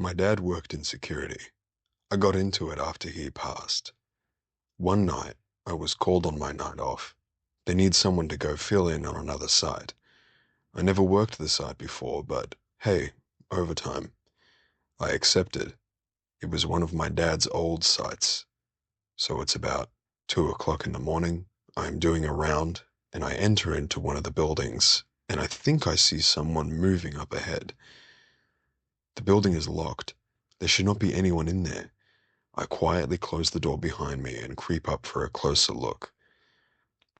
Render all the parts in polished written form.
My dad worked in security. I got into it after he passed. One night, I was called on my night off. They need someone to go fill in on another site. I never worked the site before, but hey, overtime. I accepted. It was one of my dad's old sites. So it's about 2 o'clock in the morning. I'm doing a round, and I enter into one of the buildings, and I think I see someone moving up ahead. The building is locked. There should not be anyone in there. I quietly close the door behind me and creep up for a closer look.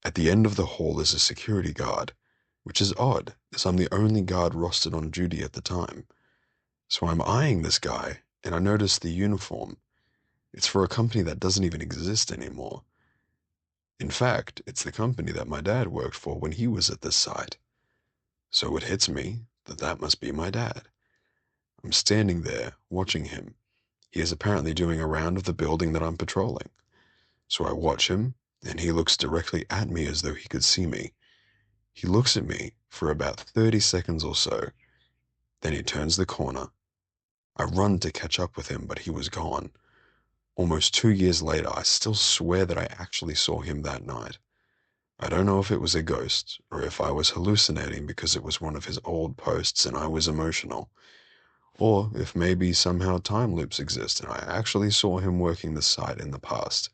At the end of the hall is a security guard, which is odd, as I'm the only guard rostered on duty at the time. So I'm eyeing this guy, and I notice the uniform. It's for a company that doesn't even exist anymore. In fact, it's the company that my dad worked for when he was at this site. So it hits me that that must be my dad. I'm standing there, watching him. He is apparently doing a round of the building that I'm patrolling. So I watch him, and he looks directly at me as though he could see me. He looks at me for about 30 seconds or so. Then he turns the corner. I run to catch up with him, but he was gone. Almost 2 years later, I still swear that I actually saw him that night. I don't know if it was a ghost, or if I was hallucinating because it was one of his old posts and I was emotional, or if maybe somehow time loops exist and I actually saw him working the site in the past.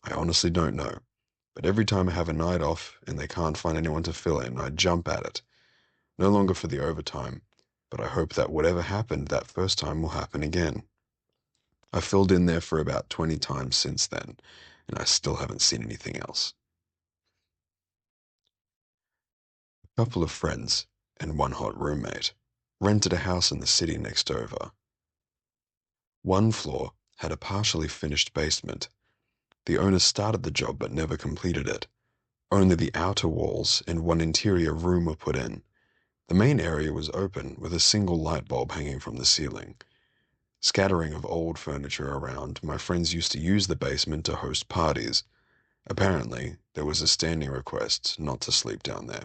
I honestly don't know. But every time I have a night off and they can't find anyone to fill in, I jump at it. No longer for the overtime, but I hope that whatever happened that first time will happen again. I filled in there for about 20 times since then, and I still haven't seen anything else. A couple of friends and one hot roommate rented a house in the city next over. One floor had a partially finished basement. The owner started the job but never completed it. Only the outer walls and one interior room were put in. The main area was open with a single light bulb hanging from the ceiling. Scattering of old furniture around, my friends used to use the basement to host parties. Apparently, there was a standing request not to sleep down there.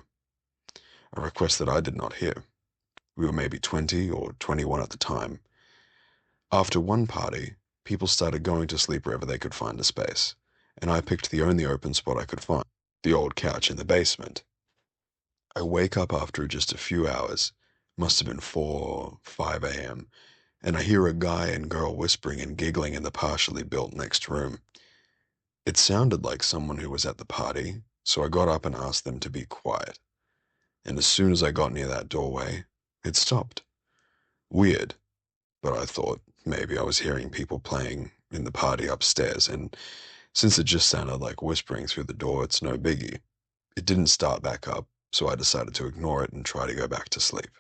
A request that I did not hear. We were maybe 20 or 21 at the time. After one party, people started going to sleep wherever they could find a space, and I picked the only open spot I could find, the old couch in the basement. I wake up after just a few hours, must have been 4, 5 a.m., and I hear a guy and girl whispering and giggling in the partially built next room. It sounded like someone who was at the party, so I got up and asked them to be quiet. And as soon as I got near that doorway, it stopped. Weird, but I thought maybe I was hearing people playing in the party upstairs, and since it just sounded like whispering through the door, it's no biggie. It didn't start back up, so I decided to ignore it and try to go back to sleep.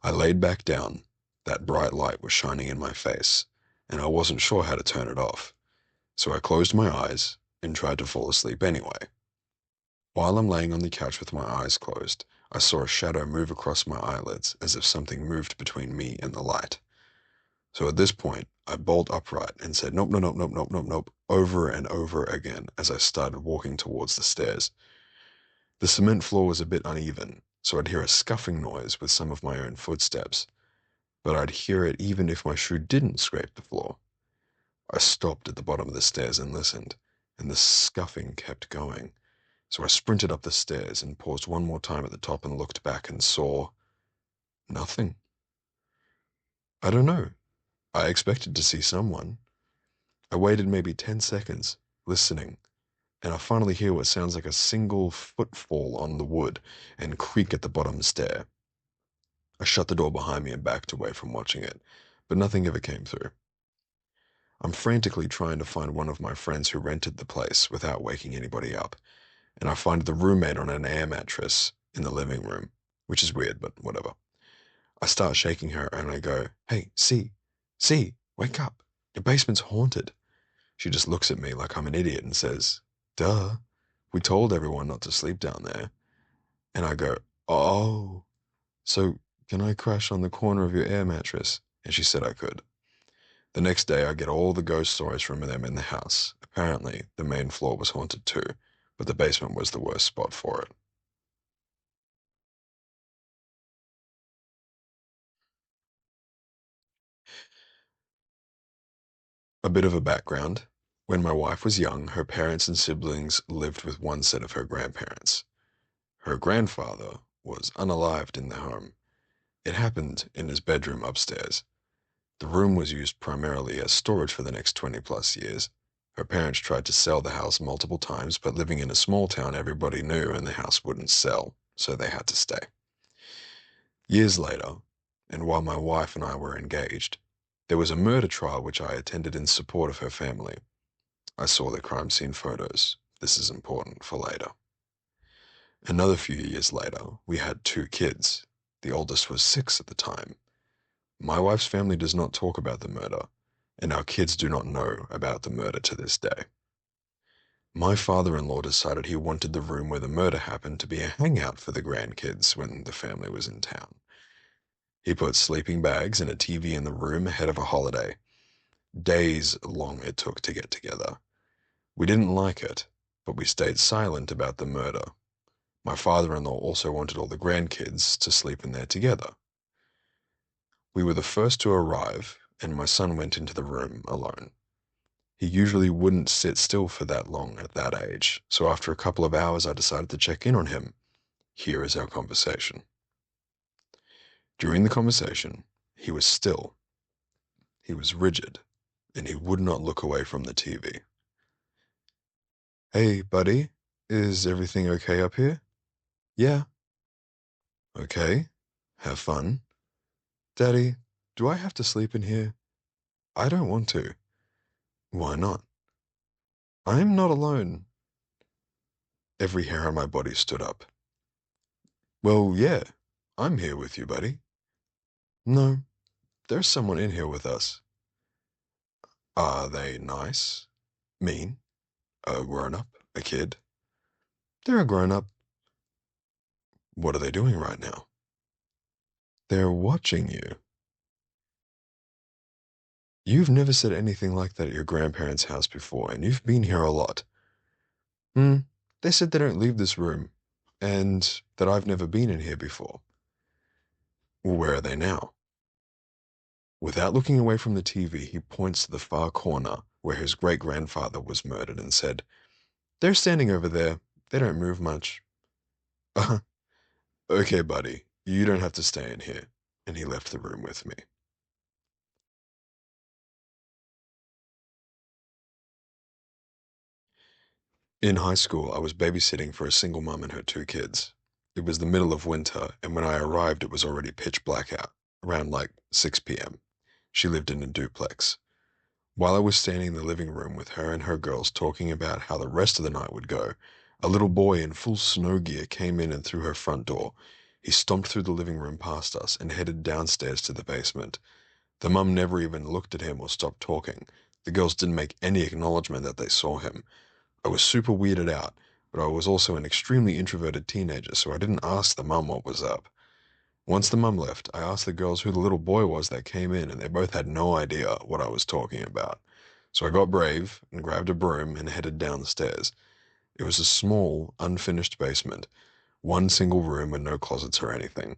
I laid back down. That bright light was shining in my face, and I wasn't sure how to turn it off, so I closed my eyes and tried to fall asleep anyway. While I'm laying on the couch with my eyes closed, I saw a shadow move across my eyelids as if something moved between me and the light. So at this point, I bolt upright and said, nope, no, nope, nope, nope, nope, nope, over and over again as I started walking towards the stairs. The cement floor was a bit uneven, so I'd hear a scuffing noise with some of my own footsteps, but I'd hear it even if my shoe didn't scrape the floor. I stopped at the bottom of the stairs and listened, and the scuffing kept going. So I sprinted up the stairs and paused one more time at the top and looked back and saw nothing. I don't know. I expected to see someone. I waited maybe 10 seconds, listening, and I finally hear what sounds like a single footfall on the wood and creak at the bottom stair. I shut the door behind me and backed away from watching it, but nothing ever came through. I'm frantically trying to find one of my friends who rented the place without waking anybody up, and I find the roommate on an air mattress in the living room, which is weird, but whatever. I start shaking her and I go, "Hey, see, wake up. Your basement's haunted." She just looks at me like I'm an idiot and says, "Duh, we told everyone not to sleep down there." And I go, "Oh, so can I crash on the corner of your air mattress?" And she said I could. The next day I get all the ghost stories from them in the house. Apparently, the main floor was haunted too, but the basement was the worst spot for it. A bit of a background. When my wife was young, her parents and siblings lived with one set of her grandparents. Her grandfather was unalived in the home. It happened in his bedroom upstairs. The room was used primarily as storage for the next 20 plus years. Her parents tried to sell the house multiple times, but living in a small town, everybody knew and the house wouldn't sell, so they had to stay. Years later, and while my wife and I were engaged, there was a murder trial which I attended in support of her family. I saw the crime scene photos. This is important for later. Another few years later, we had two kids. The oldest was 6 at the time. My wife's family does not talk about the murder, and our kids do not know about the murder to this day. My father-in-law decided he wanted the room where the murder happened to be a hangout for the grandkids when the family was in town. He put sleeping bags and a TV in the room ahead of a holiday. Days long it took to get together. We didn't like it, but we stayed silent about the murder. My father-in-law also wanted all the grandkids to sleep in there together. We were the first to arrive, and my son went into the room alone. He usually wouldn't sit still for that long at that age, so after a couple of hours I decided to check in on him. Here is our conversation. During the conversation, he was still. He was rigid, and he would not look away from the TV. Hey, buddy, is everything okay up here? Yeah. Okay. Have fun. Daddy, do I have to sleep in here? I don't want to. Why not? I'm not alone. Every hair on my body stood up. Well, yeah, I'm here with you, buddy. No, there's someone in here with us. Are they nice? Mean? A grown-up? A kid? They're a grown-up. What are they doing right now? They're watching you. You've never said anything like that at your grandparents' house before, and you've been here a lot. They said they don't leave this room, and that I've never been in here before. Where are they now? Without looking away from the TV, he points to the far corner where his great-grandfather was murdered and said, They're standing over there. They don't move much. Okay, buddy, you don't have to stay in here. And he left the room with me. In high school, I was babysitting for a single mom and her two kids. It was the middle of winter, and when I arrived, it was already pitch black out, around like 6 p.m. She lived in a duplex. While I was standing in the living room with her and her girls talking about how the rest of the night would go, a little boy in full snow gear came in and through her front door. He stomped through the living room past us and headed downstairs to the basement. The mum never even looked at him or stopped talking. The girls didn't make any acknowledgement that they saw him. I was super weirded out, but I was also an extremely introverted teenager, so I didn't ask the mum what was up. Once the mum left, I asked the girls who the little boy was that came in, and they both had no idea what I was talking about. So I got brave and grabbed a broom and headed down the stairs. It was a small, unfinished basement, one single room with no closets or anything.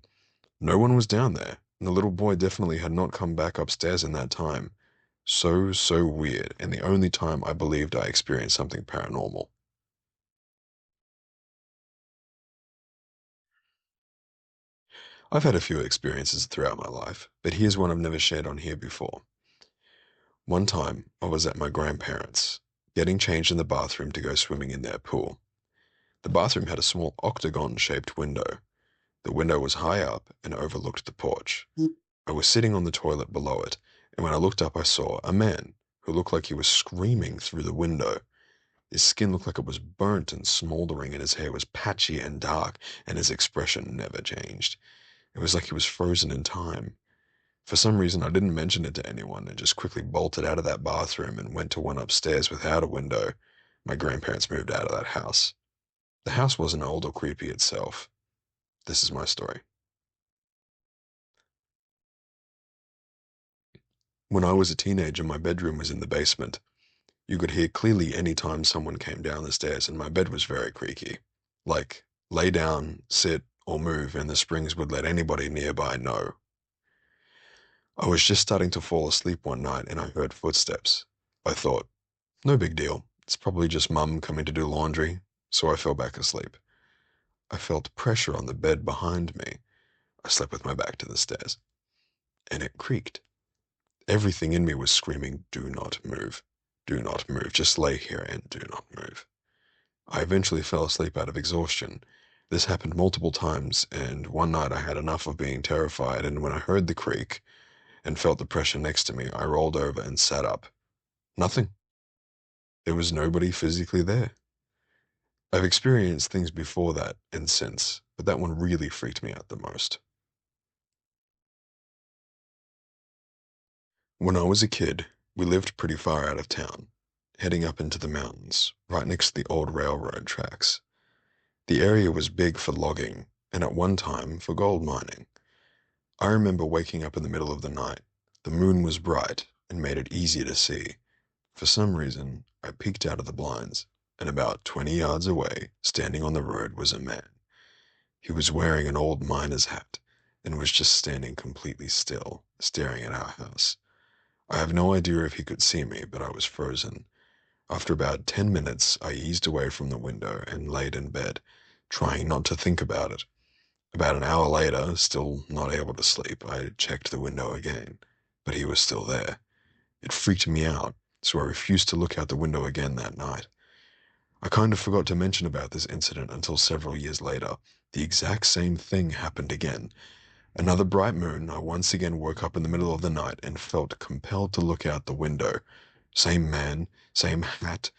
No one was down there, and the little boy definitely had not come back upstairs in that time. So weird, and the only time I believed I experienced something paranormal. I've had a few experiences throughout my life, but here's one I've never shared on here before. One time, I was at my grandparents', getting changed in the bathroom to go swimming in their pool. The bathroom had a small octagon-shaped window. The window was high up and overlooked the porch. I was sitting on the toilet below it, and when I looked up I saw a man who looked like he was screaming through the window. His skin looked like it was burnt and smoldering, and his hair was patchy and dark, and his expression never changed. It was like he was frozen in time. For some reason, I didn't mention it to anyone and just quickly bolted out of that bathroom and went to one upstairs without a window. My grandparents moved out of that house. The house wasn't old or creepy itself. This is my story. When I was a teenager, my bedroom was in the basement. You could hear clearly any time someone came down the stairs, and my bed was very creaky. Like, lay down, sit, or move, and the springs would let anybody nearby know. I was just starting to fall asleep one night, and I heard footsteps. I thought, no big deal. It's probably just mum coming to do laundry, so I fell back asleep. I felt pressure on the bed behind me. I slept with my back to the stairs, and it creaked. Everything in me was screaming, do not move. Do not move. Just lay here and do not move. I eventually fell asleep out of exhaustion. This happened multiple times, and one night I had enough of being terrified, and when I heard the creak and felt the pressure next to me, I rolled over and sat up. Nothing. There was nobody physically there. I've experienced things before that and since, but that one really freaked me out the most. When I was a kid, we lived pretty far out of town, heading up into the mountains, right next to the old railroad tracks. The area was big for logging, and at one time for gold mining. I remember waking up in the middle of the night. The moon was bright and made it easy to see. For some reason, I peeked out of the blinds, and about 20 yards away, standing on the road, was a man. He was wearing an old miner's hat and was just standing completely still, staring at our house. I have no idea if he could see me, but I was frozen. After about 10 minutes, I eased away from the window and laid in bed, trying not to think about it. About an hour later, still not able to sleep, I checked the window again, but he was still there. It freaked me out, so I refused to look out the window again that night. I kind of forgot to mention about this incident until several years later. The exact same thing happened again. Another bright moon, I once again woke up in the middle of the night and felt compelled to look out the window. Same man, same hat,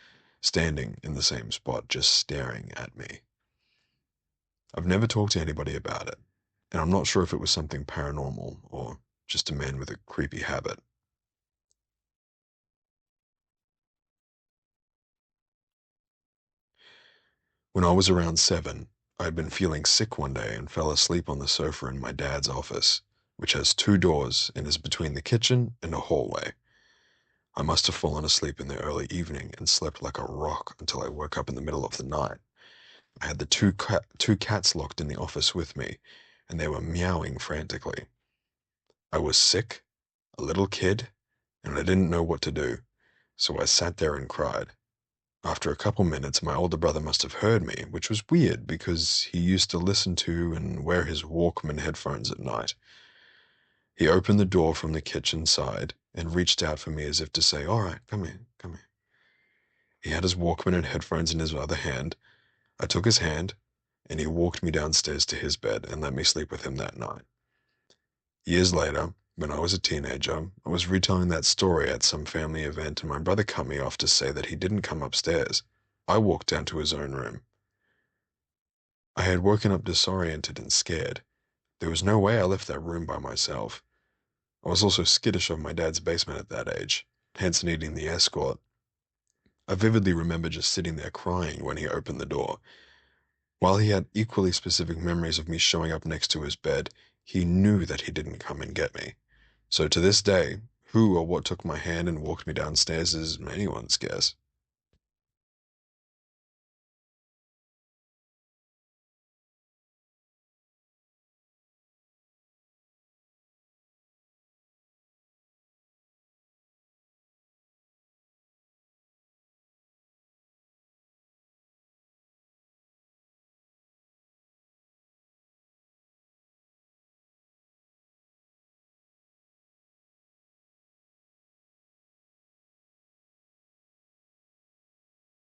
standing in the same spot, just staring at me. I've never talked to anybody about it, and I'm not sure if it was something paranormal or just a man with a creepy habit. When I was around 7, I had been feeling sick one day and fell asleep on the sofa in my dad's office, which has two doors and is between the kitchen and a hallway. I must have fallen asleep in the early evening and slept like a rock until I woke up in the middle of the night. I had the two cats locked in the office with me, and they were meowing frantically. I was sick, a little kid, and I didn't know what to do, so I sat there and cried. After a couple minutes, my older brother must have heard me, which was weird because he used to listen to and wear his Walkman headphones at night. He opened the door from the kitchen side and reached out for me as if to say, all right, come in, come in. He had his Walkman and headphones in his other hand. I took his hand, and he walked me downstairs to his bed and let me sleep with him that night. Years later, when I was a teenager, I was retelling that story at some family event, and my brother cut me off to say that he didn't come upstairs. I walked down to his own room. I had woken up disoriented and scared. There was no way I left that room by myself. I was also skittish of my dad's basement at that age, hence needing the escort. I vividly remember just sitting there crying when he opened the door. While he had equally specific memories of me showing up next to his bed, he knew that he didn't come and get me. So to this day, who or what took my hand and walked me downstairs is anyone's guess.